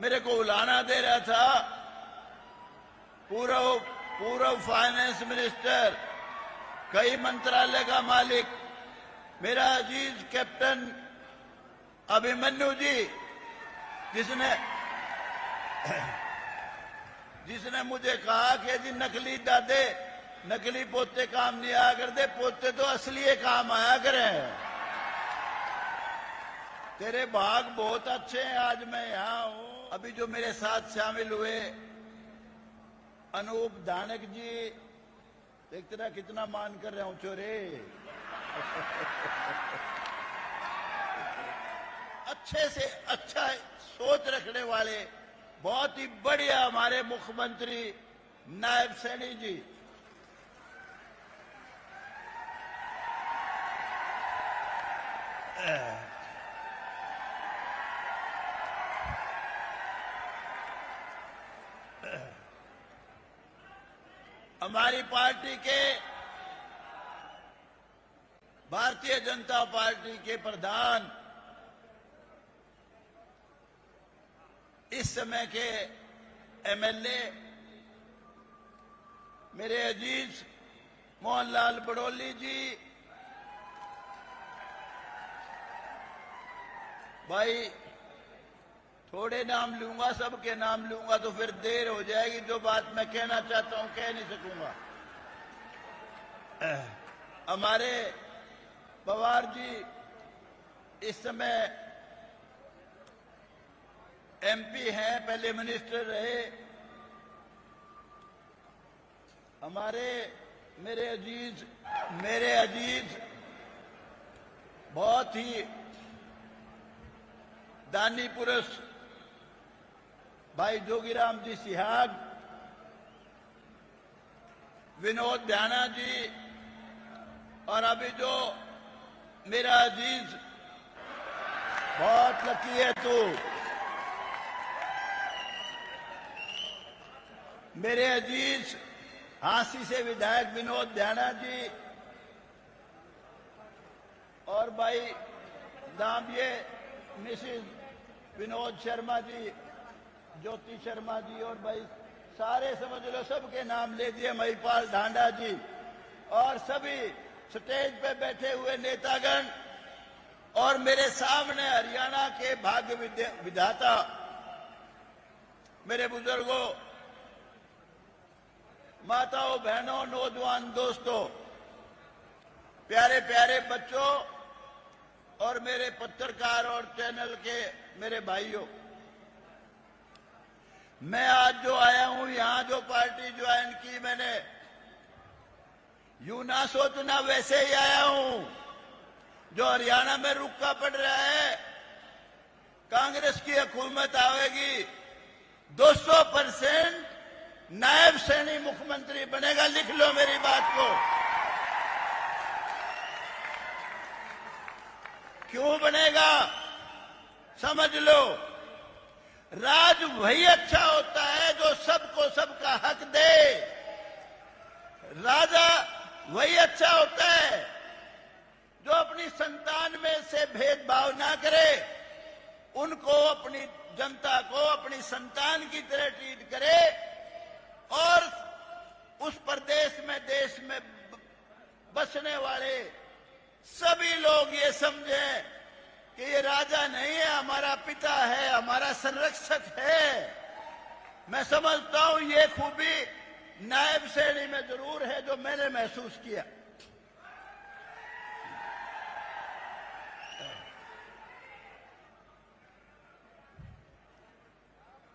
मेरे को उलाना दे रहा था। पूर्व फाइनेंस मिनिस्टर, कई मंत्रालय का मालिक, मेरा अजीज कैप्टन अभिमन्यु जी, जिसने मुझे कहा कि जी नकली दादे नकली पोते काम नहीं आया करते, पोते तो असली काम आया करें। तेरे भाग बहुत अच्छे हैं, आज मैं यहां हूं। अभी जो मेरे साथ शामिल हुए अनूप धानक जी, देखते ना कितना मान कर रहा हूं चोरे। अच्छे से अच्छा सोच रखने वाले बहुत ही बढ़िया हमारे मुख्यमंत्री नायब सैनी जी, हमारी पार्टी के भारतीय जनता पार्टी के प्रधान, इस समय के एमएलए मेरे अजीज मोहनलाल बड़ौली जी, भाई थोड़े नाम लूंगा, सबके नाम लूंगा तो फिर देर हो जाएगी, जो बात मैं कहना चाहता हूं कह नहीं सकूंगा। हमारे पवार जी इस समय एमपी हैं, पहले मिनिस्टर रहे। हमारे मेरे अजीज बहुत ही दानी पुरुष भाई जोगीराम जी सिहाग, विनोद ध्याना जी, और अभी जो मेरा अजीज, बहुत लकी है तू, मेरे अजीज हांसी से विधायक विनोद ध्याना जी, और भाई नाम ये मिसिज विनोद शर्मा जी, ज्योति शर्मा जी, और भाई सारे समझ लो सबके नाम ले दिए, महिपाल ढांडा जी, और सभी स्टेज पे बैठे हुए नेतागण, और मेरे सामने हरियाणा के भाग्य विधाता मेरे बुजुर्गों, माताओं, बहनों, नौजवान दोस्तों, प्यारे प्यारे बच्चों, और मेरे पत्रकार और चैनल के मेरे भाइयों, मैं आज जो आया हूं यहां, जो पार्टी ज्वाइन की मैंने, यूं ना सोचना वैसे ही आया हूं। जो हरियाणा में रुका पड़ रहा है, कांग्रेस की हुकूमत आवेगी, 200% नायब सैनी मुख्यमंत्री बनेगा। लिख लो मेरी बात को। क्यों बनेगा समझ लो। राज वही अच्छा होता है जो सबको सबका हक दे। राजा वही अच्छा होता है जो अपनी संतान में से भेदभाव ना करे, उनको, अपनी जनता को अपनी संतान की तरह ट्रीट करे, और उस प्रदेश में, देश में बसने वाले सभी लोग ये समझें कि ये राजा नहीं है, हमारा पिता है, हमारा संरक्षक है। मैं समझता हूं ये खूबी नायब सैनी में जरूर है, जो मैंने महसूस किया।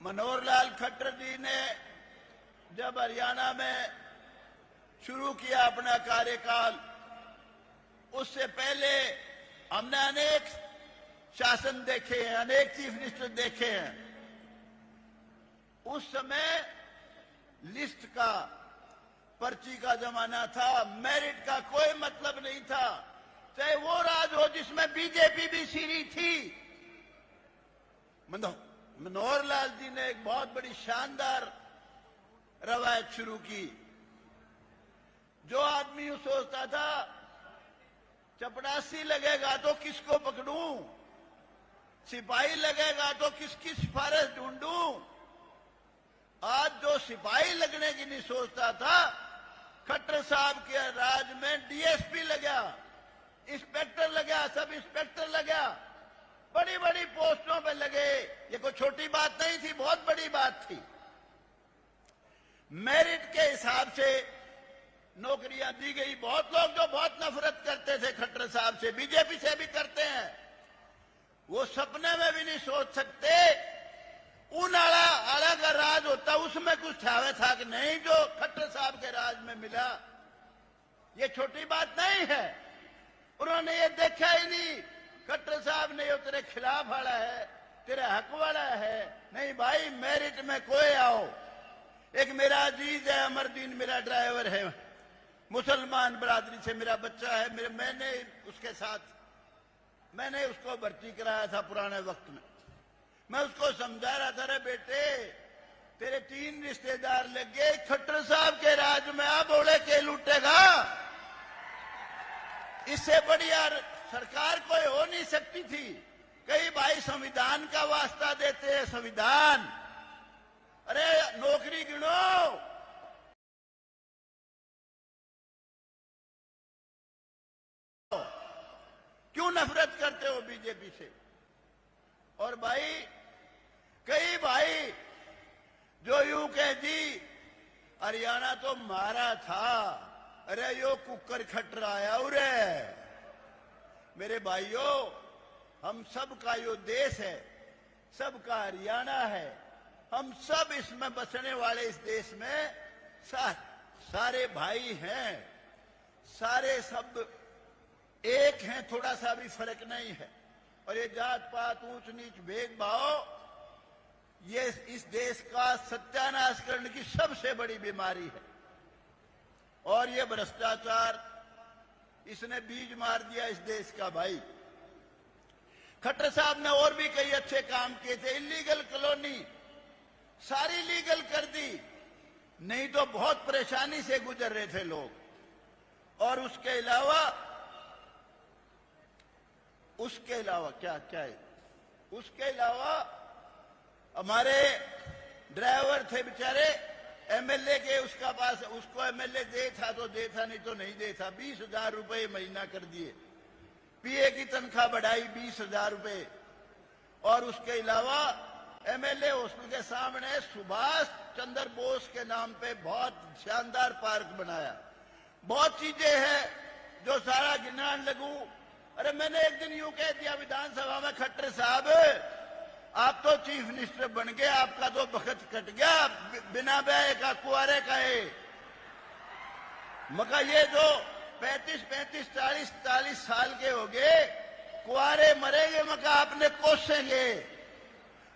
मनोहर लाल खट्टर जी ने जब हरियाणा में शुरू किया अपना कार्यकाल, उससे पहले हमने अनेक शासन देखे हैं, अनेक चीफ मिनिस्टर देखे हैं। उस समय लिस्ट का, पर्ची का जमाना था, मेरिट का कोई मतलब नहीं था। चाहे वो राज हो जिसमें बीजेपी भी सीरी थी। मनोहर लाल जी ने एक बहुत बड़ी शानदार रवायत शुरू की। जो आदमी यूं सोचता था चपरासी लगेगा तो किसको पकड़ूं, सिपाही लगेगा तो किसकी सिफारिश ढूंढूं, सिपाही लगने की नहीं सोचता था, खट्टर साहब के राज में डीएसपी लगा, इंस्पेक्टर लगा, सब इंस्पेक्टर लगा, बड़ी बड़ी पोस्टों पे लगे। ये कोई छोटी बात नहीं थी, बहुत बड़ी बात थी। मेरिट के हिसाब से नौकरियां दी गई। बहुत लोग जो बहुत नफरत करते थे खट्टर साहब से, बीजेपी से भी करते हैं, वो सपने में भी नहीं सोच सकते उन आला का राज होता उसमें कुछ ठावे था कि नहीं जो खट्टर साहब के राज में मिला। ये छोटी बात नहीं है। उन्होंने ये देखा ही नहीं खट्टर साहब ने ये तेरे खिलाफ वाला है, तेरे हक वाला है। नहीं भाई, मेरिट में कोई आओ। एक मेरा अजीज है अमरदीन, मेरा ड्राइवर है, मुसलमान बरादरी से मेरा बच्चा है। मैंने उसके साथ मैंने उसको भर्ती कराया था पुराने वक्त में। मैं उसको समझा रहा था, रे बेटे तेरे 3 रिश्तेदार लग गए खट्टर साहब के राज में, अब ओले के लूटेगा। इससे बढ़िया सरकार कोई हो नहीं सकती थी। कई भाई संविधान का वास्ता देते हैं, संविधान। अरे नौकरी गिनो, क्यों नफरत करते हो बीजेपी से? और भाई कई भाई जो यूं कह दी हरियाणा तो मारा था, अरे यो कुकर खट आया उरे। मेरे भाइयों, हम सब का यो देश है, सबका हरियाणा है, हम सब इसमें बसने वाले इस देश में सारे भाई हैं, सारे सब एक हैं, थोड़ा सा भी फर्क नहीं है। और ये जात पात ऊंच नीच भेदभाव ये इस देश का सत्यानाश करने की सबसे बड़ी बीमारी है। और ये भ्रष्टाचार, इसने बीज मार दिया इस देश का। भाई खट्टर साहब ने और भी कई अच्छे काम किए थे। इलीगल कॉलोनी सारी लीगल कर दी, नहीं तो बहुत परेशानी से गुजर रहे थे लोग। और उसके अलावा क्या है, उसके अलावा हमारे ड्राइवर थे बेचारे एमएलए के, उसका पास उसको एमएलए दे था तो दे था, नहीं तो नहीं दे था। 20,000 रुपए महीना कर दिए। पीए की तनख्वाह बढ़ाई 20,000 रुपए। और उसके अलावा एमएलए हॉस्टल के सामने सुभाष चंद्र बोस के नाम पे बहुत शानदार पार्क बनाया। बहुत चीजें हैं जो सारा गिनान लगू। अरे मैंने एक दिन यूं कह दिया विधानसभा में, खट्टर साहब आप तो चीफ मिनिस्टर बन गए, आपका तो वक्त कट गया, बिना ब्याह का कुआरे का है। मगर ये जो 35, 40 साल के हो गए, कुआरे मरेंगे, मगर आपने कोसेंगे।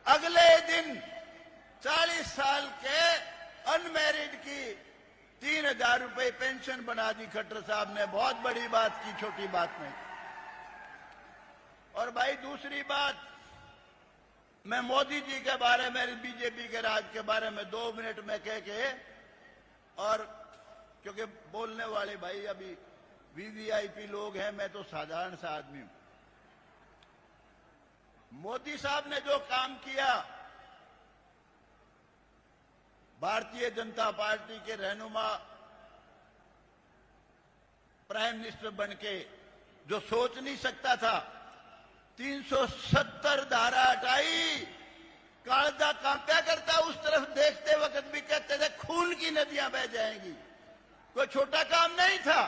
अगले दिन 40 साल के अनमैरिड की 3,000 रुपए पेंशन बना दी खट्टर साहब ने। बहुत बड़ी बात की, छोटी बात नहीं। और भाई दूसरी बात, मैं मोदी जी के बारे में, बीजेपी के राज के बारे में 2 मिनट में कह के, और क्योंकि बोलने वाले भाई अभी वीवीआईपी लोग हैं, मैं तो साधारण सा आदमी हूं। मोदी साहब ने जो काम किया, भारतीय जनता पार्टी के रहनुमा प्राइम मिनिस्टर बनके, जो सोच नहीं सकता था, 370 धारा हटाई। कालजा कांपा करता, उस तरफ देखते वक्त भी कहते थे खून की नदियां बह जाएंगी। कोई छोटा काम नहीं था।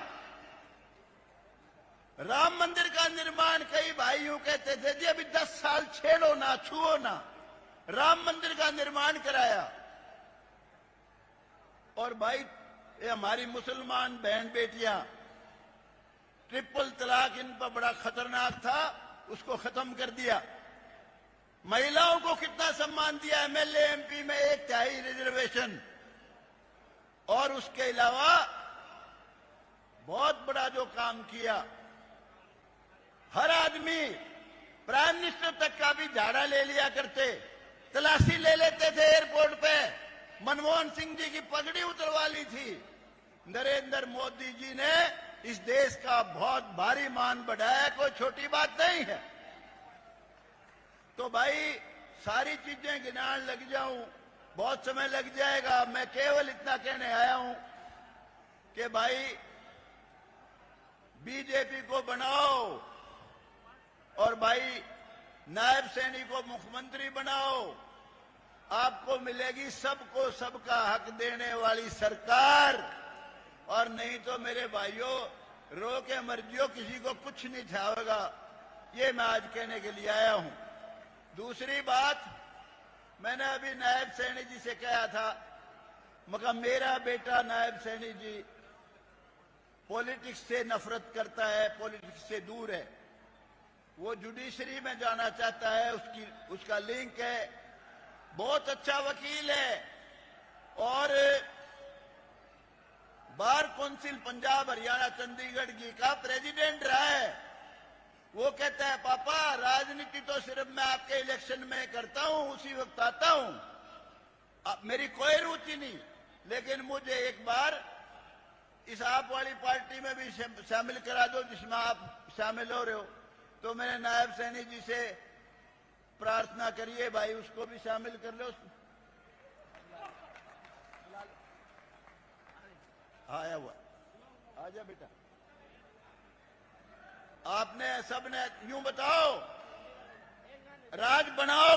राम मंदिर का निर्माण, कई भाई यूं कहते थे जी अभी 10 साल छेड़ो ना, छुओ ना। राम मंदिर का निर्माण कराया। और भाई ये हमारी मुसलमान बहन बेटियां, ट्रिपल तलाक इन पर बड़ा खतरनाक था, उसको खत्म कर दिया। महिलाओं को कितना सम्मान दिया, एमएलए एमपी में 1/3 रिजर्वेशन। और उसके अलावा बहुत बड़ा जो काम किया, हर आदमी प्राइम मिनिस्टर तक का भी झाड़ा ले लिया करते, तलाशी ले लेते थे एयरपोर्ट पे। मनमोहन सिंह जी की पगड़ी उतरवा ली थी। नरेंद्र मोदी जी ने इस देश का बहुत भारी मान बढ़ाया, कोई छोटी बात नहीं है। तो भाई सारी चीजें गिनान लग जाऊं, बहुत समय लग जाएगा। मैं केवल इतना कहने आया हूं कि भाई बीजेपी को बनाओ और भाई नायब सैनी को मुख्यमंत्री बनाओ, आपको मिलेगी सबको सबका हक देने वाली सरकार। और नहीं तो मेरे भाइयों, रो के मर्जियों, किसी को कुछ नहीं छावेगा। ये मैं आज कहने के लिए आया हूं। दूसरी बात, मैंने अभी नायब सैनी जी से कहा था, मगर मेरा बेटा नायब सैनी जी पॉलिटिक्स से नफरत करता है, पॉलिटिक्स से दूर है। वो जुडिशरी में जाना चाहता है, उसका लिंक है, बहुत अच्छा वकील है और बार काउंसिल पंजाब हरियाणा चंडीगढ़ की का प्रेसिडेंट रहा है। वो कहता है पापा राजनीति तो सिर्फ मैं आपके इलेक्शन में करता हूं, उसी वक्त आता हूं, मेरी कोई रुचि नहीं, लेकिन मुझे एक बार इस आप वाली पार्टी में भी शामिल करा दो जिसमें आप शामिल हो रहे हो। तो मैंने नायब सैनी जी से प्रार्थना करिए भाई उसको भी शामिल कर लो। आया हुआ, आजा बेटा। आपने सबने यूं बताओ, राज बनाओगे